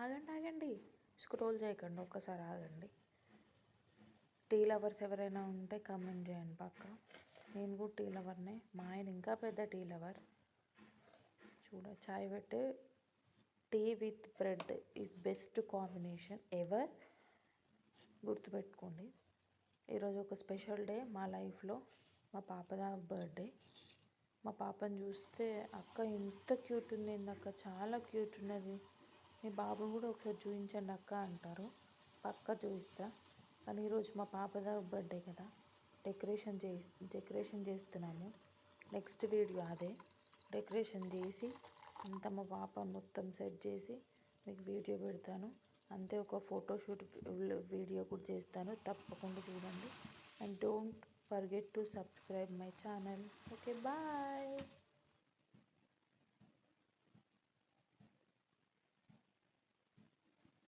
ఆగండి ఆగండి, స్క్రోల్ చేయకండి, ఒక్కసారి ఆగండి. టీ లవర్స్ ఎవరైనా ఉంటే కామెంట్ చేయండి పక్క. నేను కూడా టీ లవర్నే, మా ఆయన ఇంకా పెద్ద టీ లవర్. చాయ్ పెట్టే tea with bread is best combination ever. గుర్తుపెట్టుకోండి. ఈరోజు ఒక స్పెషల్ డే మా లైఫ్లో. మా పాప బర్త్డే. మా పాపని చూస్తే అక్క ఎంత క్యూట్ ఉంది, అక్క చాలా క్యూట్ ఉన్నది, మీ బాబు కూడా ఒకసారి చూపించండి అక్క అంటారు. పక్క చూపిస్తా. కానీ ఈరోజు మా పాప బర్త్డే కదా, డెకరేషన్ చేస్తున్నాము. నెక్స్ట్ వీడియో అదే, డెకరేషన్ చేసి అంతా మా పాప మొత్తం సెట్ చేసి మీకు వీడియో పెడతాను. అంతే, ఒక ఫోటోషూట్ వీడియో కూడా చేస్తాను, తప్పకుండా చూడండి. And don't forget to subscribe my channel. Okay, bye.